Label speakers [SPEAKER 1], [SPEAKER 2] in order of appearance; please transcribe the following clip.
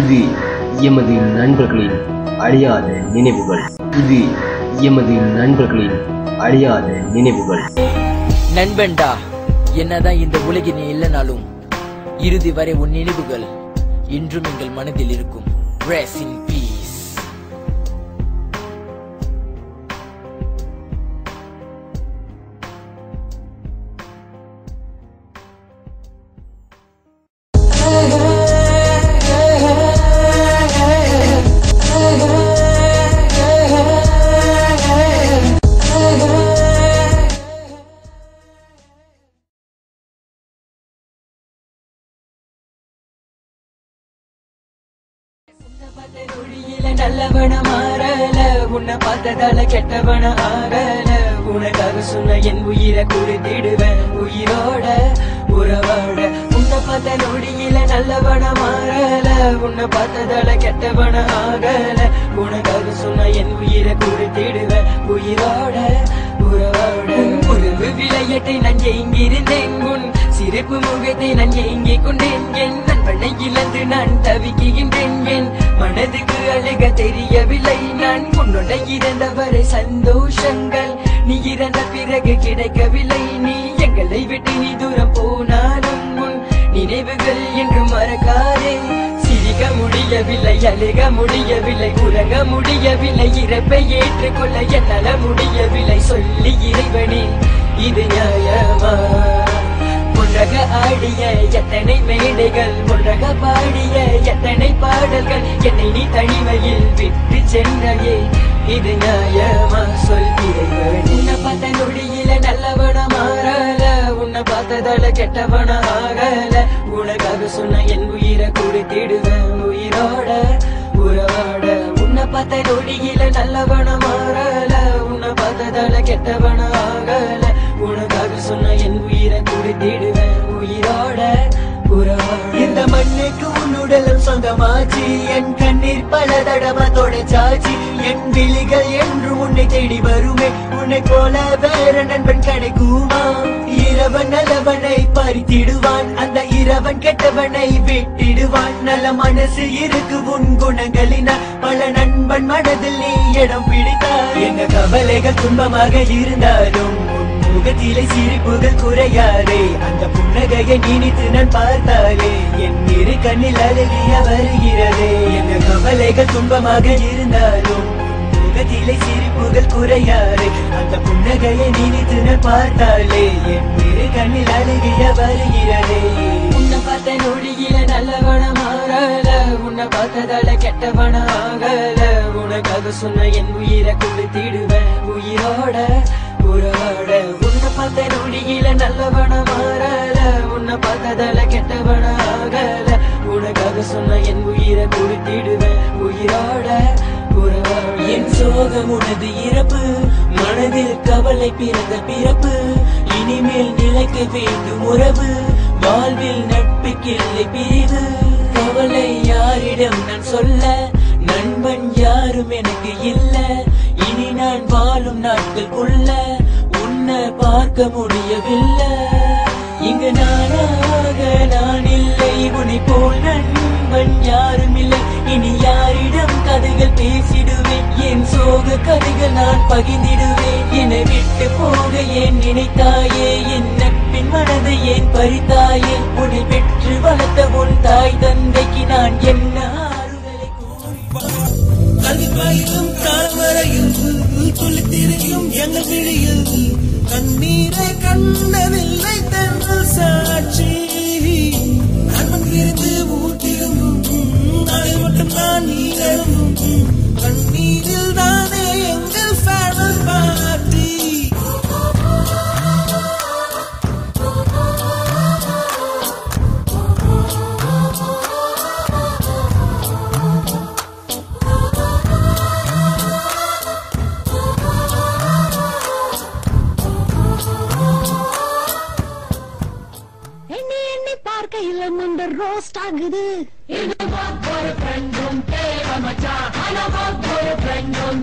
[SPEAKER 1] இது எமது நண்பர்களின் அழியாத நினைவுகள். இது எமது நண்பர்களின் அழியாத நினைவுகள்.
[SPEAKER 2] நண்பன்டா, என்னதான் இந்த உலகில் நீ இல்லைனாலும் இறுதி வரை உன் நினைவுகள் இன்றும் எங்கள் மனதில் இருக்கும். Rest in peace. நல்லவன மாறல, உன்னை பார்த்ததால கெட்டவன ஆகல. உனக்காக சொன்ன என் உயிரை கொடுத்திடுவேன் உயிரோட உறவோட. உன்னை பார்த்த நொடியில நல்லவன மாறல, உன்னை பார்த்ததால கெட்டவன ஆகல. உனக்காக சொன்ன என் உயிரை கொடுத்திடுவேன் உயிரோட உறவோட. உறவு விளையாட்டை நான் எங்கிருந்தேன், உன் சிரிப்பு முகத்தை நான் எங்கிக் கொண்டேன். என் நண்பனை இழந்து நான் தவிக்கின்றேன், என் மனதுக்கு அழுக தெரியவில்லை. நான் உன்னோட இறந்தவரை சந்தோஷங்கள் நீ இறந்த பிறகு கிடைக்கவில்லை. நீ எங்களை விட்டு நீ தூரம் போனாலும் உன் நினைவுகள் என்று மறக்காதே. சிரிக்க முடியவில்லை, அழுக முடியவில்லை, உறங்க முடியவில்லை, இறப்பை ஏற்றுக்கொள்ள என்னால முடியவில்லை. சொல்லி இறைவனே, இது நியாயமா? ஒன்றாக ஆடிய எத்தனை மேடைகள், ஒன்றாக பாடிய எத்தனை பாடல்கள், என்னை நீ தனிமையில் விட்டு சென்றையே, இது நியாயமா? சொல் இறைவனே. உன்னை பார்த்த நொடியில நல்லவன மாறல, உன்னை பார்த்ததால கெட்டவன ஆகல. உனக்காக சொன்ன என் உயிரை கொடுத்திடுவேன் உயிரோட உறவோட. உன்னை பார்த்த நொடியில நல்லவன மாறல, உன்னை பார்த்ததால கெட்டவன ஆகல. உனக்காக சொன்ன என் உயிரை கொடுத்திடுவேன் உயிரோட உறவோட. இந்த மண்ணுக்கு உன்னுடலும் சொந்தமாச்சு, என் கண்ணீர் பல தடவை தொடச்சாச்சு. என் விழிகள் என்று உன்னை தேடி வருமே, உன்னை போல வேற நண்பன் கிடைக்குமா? இரவன் நல்லவனை பறித்திடுவான், அந்த இரவன் கெட்டவனை விட்டிடுவான். நல்ல மனசு இருக்கு உன் குணங்களினால், பல நண்பன் மனதில் நீ இடம் பிடித்தாய். என்ன கவலைகள் துன்பமாக இருந்தாலும் முகத்திலே சிரிப்புகள் குறையாதே. அந்த புன்னகையை நினைத்து நான் பார்த்தாலே என் இரு கண்ணில் அழுகிய வருகிறதே. என்ன கவலைகள் துன்பமாக இருந்தாலும் முகத்திலே சிரிப்புகள் குறையாதே. அந்த புன்னகையை நினைத்து நான் பார்த்தாலே என் இரு கண்ணில் அழுகிய வருகிறதே. உன்னை பார்த்த நொடியில நல்லவன மாறல, உன்னை பார்த்ததால கெட்டவன ஆகல. உனக்காக சொன்ன என் உயிரை கொடுத்திடுவேன் உயிரோட உறவோட. உன்னை பார்த்த நொடியில நல்லவன மாறல, உன்னை பார்த்ததால கெட்டவன ஆகல. உனக்காக சொன்ன என் உயிரை கொடுத்திடுவேன் உயிரோட உறவோட. என் சோகம் உனது இறப்பு, மனதில் கவலை பிறந்த பிறப்பு. இனிமேல் நிலைக்க வேண்டும் உறவு, வாழ்வில் நட்புக்கில்லை பிரிவு. கவலை யாரிடம் நான் சொல்ல, நண்பன் யாரும் எனக்கு இல்ல. இனி நான் வாழும் நாட்களுக்குள்ள உன்னை பார்க்க முடியவில்லை. இங்கு நானாக நான் இல்லை, உன்னை போல் நண்பன் யாரும் இல்லை. இனி யாரிடம் கதைகள் பேசிடுவேன், என் சோக கதைகள் நான் பகிர்ந்திடுவேன். என்னை விட்டு போக ஏன் நினைத்தாயே, என் நட்பின் மனதை ஏன் பறித்தாயே. உன்னை பெற்று வளர்த்த உன் தாய் தந்தைக்கு நான் என்ன ஆறுதலை
[SPEAKER 3] கல்வியும் தாழ்வரையும் துளித்திரையும் எங்கள் விழியில் கண்ணீரை கண்டதில்லை தென்றல் சாட்சி. நண்பன் இருந்து ஊட்டிருந்தும் அதை மட்டும் நான் நீங்களும் கண்ணீரில் தானே எங்கள் ஃபேர்வெல் பார்ட்டி.
[SPEAKER 4] பார்க்கையில முந்த ரோஸ்ட் ஆகுது. ஒரு ஃப்ரெண்டும் தேவை மச்சான், ஒரு ஃப்ரெண்டும்